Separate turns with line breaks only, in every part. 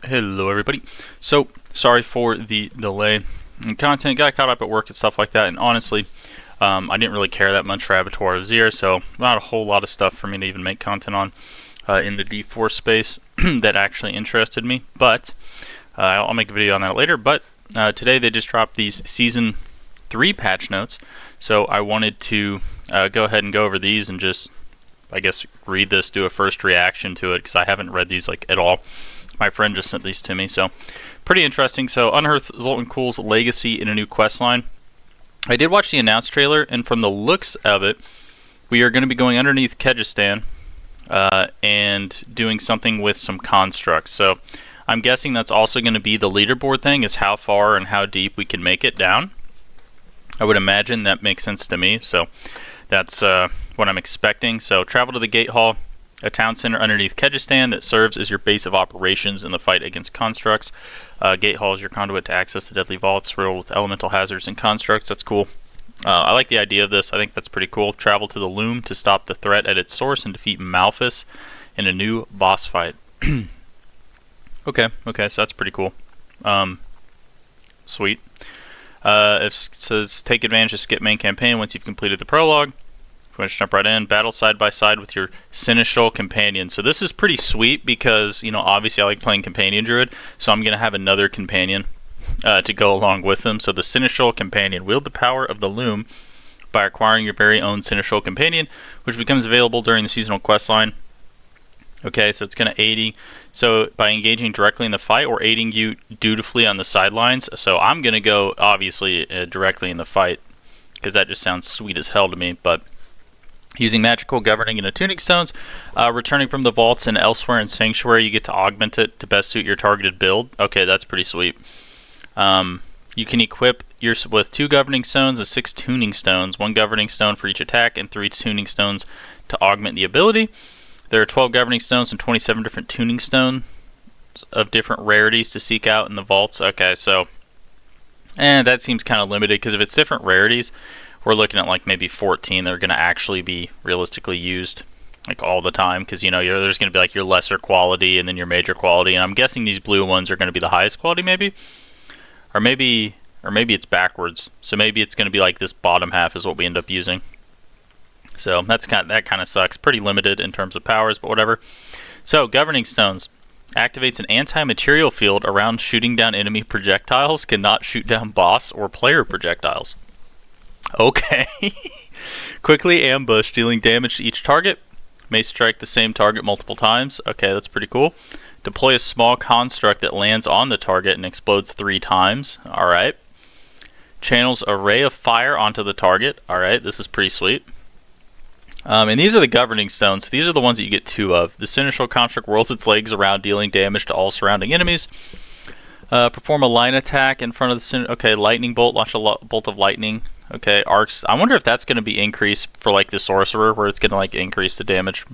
Hello everybody. So, sorry for the delay in content. Got caught up at work and stuff like that, and honestly, I didn't really care that much for Abattoir of Zir, so not a whole lot of stuff for me to even make content on in the D4 space that actually interested me, but I'll make a video on that later. But today they just dropped these Season 3 patch notes, so I wanted to go ahead and go over these and just, I guess, read this, do a first reaction to it, because I haven't read these like at all. My friend just sent these to me, so pretty interesting. So, Unearth Zoltan Kuhl's legacy in a new quest line. I did watch the announced trailer, and from the looks of it, we are going to be going underneath Kyrgyzstan and doing something with some constructs. So, I'm guessing that's also going to be the leaderboard thing, is how far and how deep we can make it down. I would imagine that makes sense to me, so that's what I'm expecting. So, travel to the Gate Hall, a town center underneath Kyrgyzstan that serves as your base of operations in the fight against constructs. Gate Hall is your conduit to access the deadly vaults riddled with elemental hazards and constructs. That's cool. I like the idea of this. I think that's pretty cool. Travel to the Loom to stop the threat at its source and defeat Malphus in a new boss fight. Okay, so that's pretty cool. Sweet. It says take advantage of skip main campaign once you've completed the prologue. Let's jump right in. Battle side by side with your Seneschal companion. So this is pretty sweet because, you know, obviously I like playing companion druid, so I'm going to have another companion to go along with them. So the Seneschal companion. Wield the power of the Loom by acquiring your very own Seneschal companion, which becomes available during the seasonal quest line. Okay, so it's going to aid you. So by engaging directly in the fight or aiding you dutifully on the sidelines. So I'm going to go, obviously, directly in the fight because that just sounds sweet as hell to me, but using magical governing and attuning stones, returning from the vaults and elsewhere in Sanctuary, you get to augment it to best suit your targeted build. Okay, that's pretty sweet. You can equip yours with 2 governing stones and 6 tuning stones, 1 governing stone for each attack and 3 tuning stones to augment the ability. There are 12 governing stones and 27 different tuning stones of different rarities to seek out in the vaults. Okay, so that seems kind of limited because if it's different rarities, we're looking at like maybe 14 that are going to actually be realistically used like all the time, because you know there's going to be like your lesser quality and then your major quality, and I'm guessing these blue ones are going to be the highest quality, maybe it's backwards, so maybe it's going to be like this bottom half is what we end up using. So that kind of sucks. Pretty limited in terms of powers, but whatever. So governing stones activates an anti-material field around shooting down enemy projectiles, cannot shoot down boss or player projectiles. Okay. Quickly ambush, dealing damage to each target. May strike the same target multiple times. Okay, that's pretty cool. Deploy a small construct that lands on the target and explodes 3 times. Alright. Channels a ray of fire onto the target. Alright, this is pretty sweet. And these are the governing stones. These are the ones that you get 2 of. The Seneschal construct whirls its legs around, dealing damage to all surrounding enemies. Perform a line attack in front of the okay, lightning bolt, launch a bolt of lightning. Okay, arcs. I wonder if that's going to be increased for like the sorcerer, where it's going to like increase the damage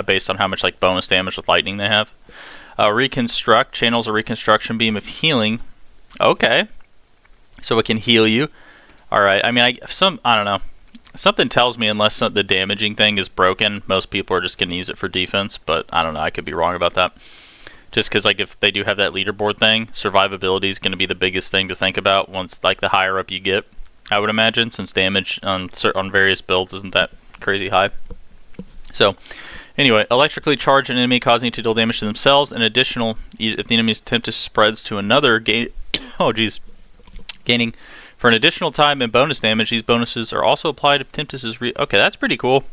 based on how much like bonus damage with lightning they have. Reconstruct channels a reconstruction beam of healing. Okay, so it can heal you. All right. I mean, I don't know. Something tells me unless the damaging thing is broken, most people are just going to use it for defense. But I don't know. I could be wrong about that. Just because like if they do have that leaderboard thing, survivability is going to be the biggest thing to think about once like the higher up you get. I would imagine, since damage on various builds isn't that crazy high. So, anyway, electrically charge an enemy, causing it to deal damage to themselves. An additional, if the enemy's tempest spreads to another, gaining for an additional time and bonus damage. These bonuses are also applied if tempest is okay, that's pretty cool.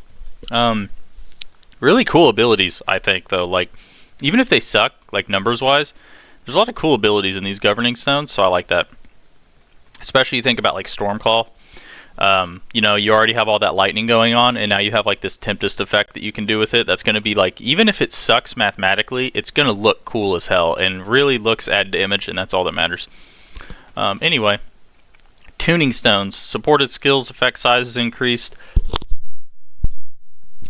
Really cool abilities, I think, though. Like, even if they suck, like numbers-wise, there's a lot of cool abilities in these governing stones, so I like that. Especially you think about like Stormclaw. You know, you already have all that lightning going on, and now you have like this Tempest effect that you can do with it. That's going to be like, even if it sucks mathematically, it's going to look cool as hell, and really looks add damage, and that's all that matters. Anyway, tuning stones. Supported skills effect size is increased.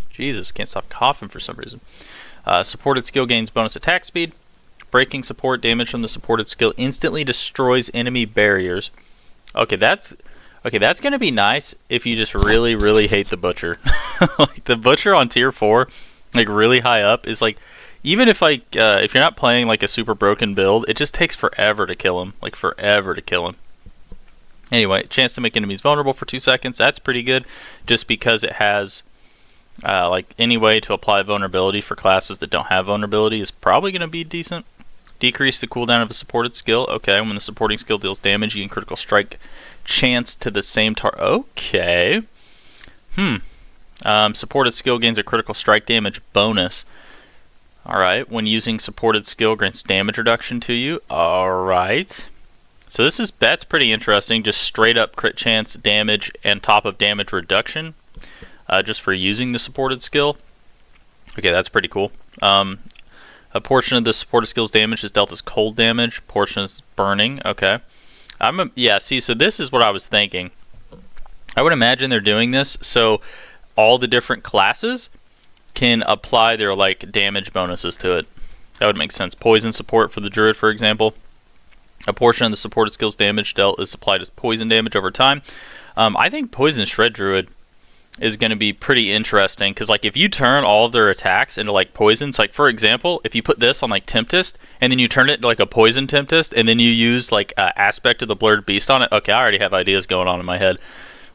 Jesus, can't stop coughing for some reason. Supported skill gains bonus attack speed. Breaking support, damage from the supported skill instantly destroys enemy barriers. Okay, that's going to be nice if you just really, really hate the Butcher. Like the Butcher on tier 4, like really high up, is like even if like if you're not playing like a super broken build, it just takes forever to kill him, like forever to kill him. Anyway, chance to make enemies vulnerable for 2 seconds. That's pretty good, just because it has like any way to apply vulnerability for classes that don't have vulnerability is probably going to be decent. Decrease the cooldown of a supported skill. Okay, when the supporting skill deals damage, you gain critical strike chance to the same target. Okay. Supported skill gains a critical strike damage bonus. Alright, when using supported skill grants damage reduction to you. Alright. So that's pretty interesting. Just straight up crit chance, damage, and top of damage reduction. Just for using the supported skill. Okay, that's pretty cool. A portion of the supported skill's damage is dealt as cold damage. Portion is burning. Okay. Yeah, see, so this is what I was thinking. I would imagine they're doing this so all the different classes can apply their like damage bonuses to it. That would make sense. Poison support for the druid, for example. A portion of the supported skill's damage dealt is applied as poison damage over time. I think Poison Shred Druid is going to be pretty interesting, because like if you turn all of their attacks into like poisons, like for example, if you put this on like Tempest and then you turn it into like a poison Tempest and then you use like aspect of the Blurred Beast on it. Okay, I already have ideas going on in my head.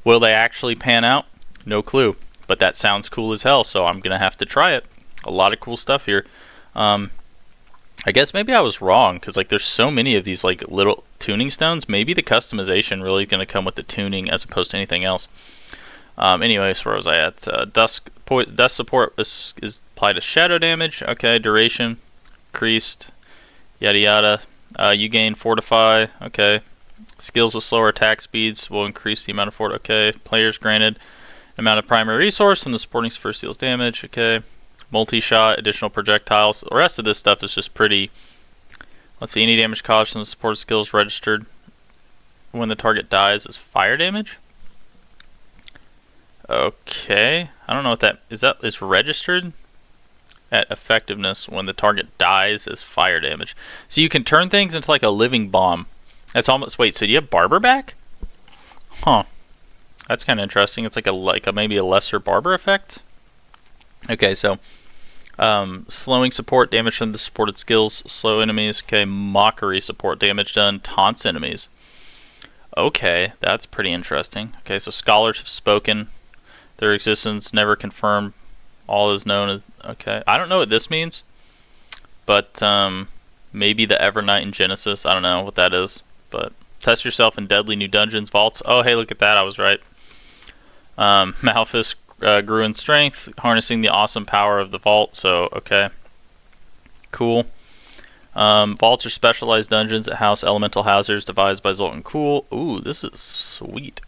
Will they actually pan out? No clue, but that sounds cool as hell, so I'm gonna have to try it. A lot of cool stuff here. I guess maybe I was wrong, because like there's so many of these like little tuning stones. Maybe the customization really going to come with the tuning as opposed to anything else. Anyways, where was I at? Dust support is applied to shadow damage. Okay, duration increased. Yada yada. You gain fortify. Okay. Skills with slower attack speeds will increase the amount of fort. Okay. Players granted amount of primary resource from the supporting first deals damage. Okay. Multi-shot, additional projectiles. The rest of this stuff is just pretty. Let's see. Any damage caused from the supported skills registered when the target dies is fire damage. Okay. I don't know what that is. That is registered at effectiveness when the target dies as fire damage. So you can turn things into like a living bomb. That's almost. Wait. So do you have Barber back? Huh. That's kind of interesting. It's like a maybe a lesser Barber effect. Okay. So. Slowing support, damage from the supported skills, slow enemies. Okay, mockery support, damage done, taunts enemies. Okay, that's pretty interesting. Okay, so scholars have spoken. Their existence never confirmed. All is known as. Okay, I don't know what this means, but maybe the Evernight in Genesis. I don't know what that is, but test yourself in deadly new dungeons, vaults. Oh, hey, look at that. I was right. Malphus grew in strength, harnessing the awesome power of the vault. So, okay. Cool. Vaults are specialized dungeons that house elemental hazards devised by Zoltan Cool. Ooh, this is sweet.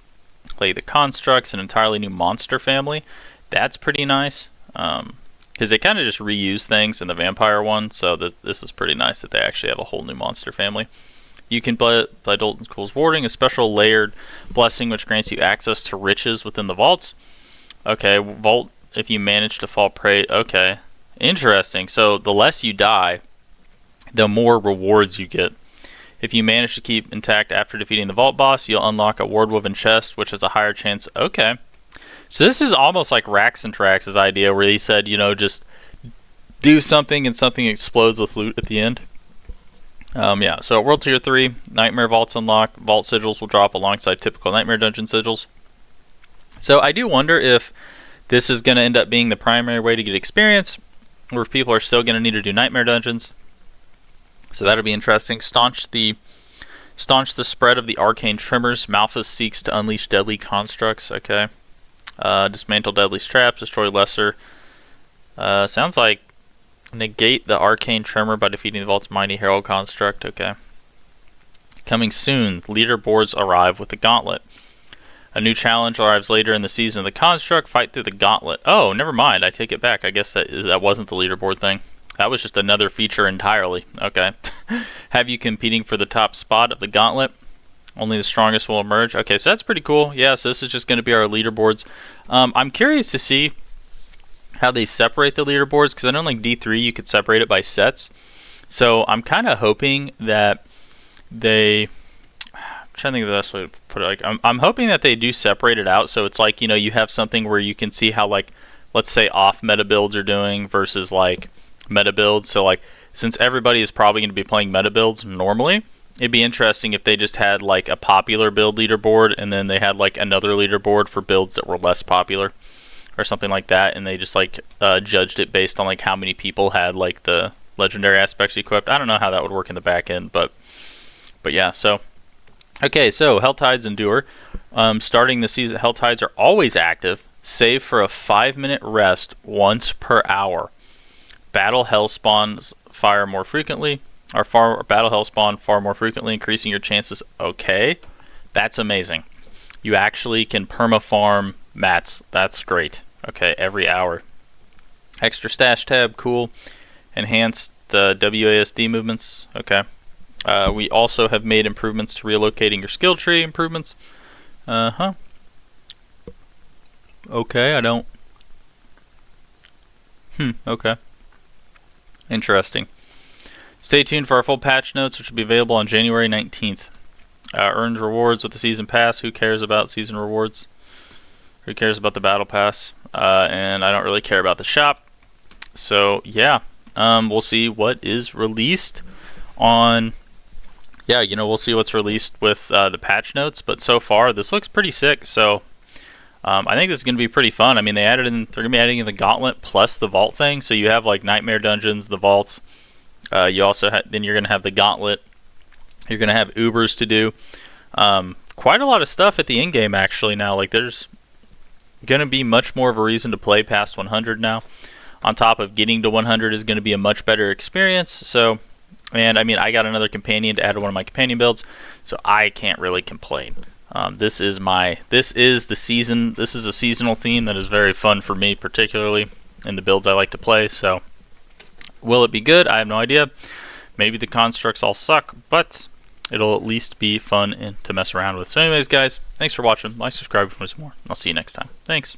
Play the constructs, an entirely new monster family. That's pretty nice. Because they kind of just reuse things in the vampire one, so this is pretty nice that they actually have a whole new monster family. You can play Zoltan Cool's Warding, a special layered blessing which grants you access to riches within the vaults. Okay, vault if you manage to fall prey. Okay, interesting. So the less you die, the more rewards you get. If you manage to keep intact after defeating the vault boss, you'll unlock a ward-woven chest, which has a higher chance. Okay, so this is almost like Rax and Trax's idea, where he said, you know, just do something and something explodes with loot at the end. Yeah. So World Tier 3, Nightmare Vaults unlock. Vault sigils will drop alongside typical Nightmare Dungeon sigils. So I do wonder if this is going to end up being the primary way to get experience, or if people are still going to need to do Nightmare Dungeons. So that'll be interesting. Staunch the spread of the arcane tremors. Malphus seeks to unleash deadly constructs. Okay. Dismantle deadly traps. Destroy lesser. Sounds like negate the arcane tremor by defeating the vault's mighty herald construct. Okay. Coming soon. Leaderboards arrive with the gauntlet. A new challenge arrives later in the season of the construct. Fight through the gauntlet. Oh, never mind. I take it back. I guess that wasn't the leaderboard thing. That was just another feature entirely. Okay. Have you competing for the top spot of the gauntlet. Only the strongest will emerge. Okay, so that's pretty cool. Yeah, so this is just going to be our leaderboards. I'm curious to see how they separate the leaderboards, because I know like D3 you could separate it by sets. So I'm kind of hoping that they... trying to think of the best way to put it. Like, I'm hoping that they do separate it out, so it's like, you know, you have something where you can see how, like, let's say off meta builds are doing versus like meta builds. So like, since everybody is probably going to be playing meta builds normally, it'd be interesting if they just had like a popular build leaderboard and then they had like another leaderboard for builds that were less popular or something like that, and they just like judged it based on like how many people had like the legendary aspects equipped. I don't know how that would work in the back end, but yeah. So okay, so Hell Tides Endure. Starting the season, Hell Tides are always active, save for a 5-minute rest once per hour. Battle Hell spawns fire more frequently, or Battle Hell spawn far more frequently, increasing your chances. Okay, that's amazing. You actually can perma-farm mats. That's great. Okay, every hour. Extra stash tab, cool. Enhanced WASD movements. Okay. We also have made improvements to relocating your skill tree improvements. Okay, I don't. Okay. Interesting. Stay tuned for our full patch notes, which will be available on January 19th. Earns rewards with the season pass. Who cares about season rewards? Who cares about the battle pass? And I don't really care about the shop. So yeah, we'll see what is released on. Yeah, you know, we'll see what's released with the patch notes. But so far, this looks pretty sick. So I think this is going to be pretty fun. I mean, they're going to be adding in the gauntlet plus the vault thing. So you have like nightmare dungeons, the vaults. You also then you're going to have the gauntlet. You're going to have Ubers to do. Quite a lot of stuff at the end game actually now. Like there's going to be much more of a reason to play past 100 now. On top of getting to 100 is going to be a much better experience. So, and I mean, I got another companion to add to one of my companion builds, so I can't really complain. This is the season. This is a seasonal theme that is very fun for me, particularly in the builds I like to play. So, will it be good? I have no idea. Maybe the constructs all suck, but it'll at least be fun to mess around with. So anyways, guys, thanks for watching. Like, subscribe for more. I'll see you next time. Thanks.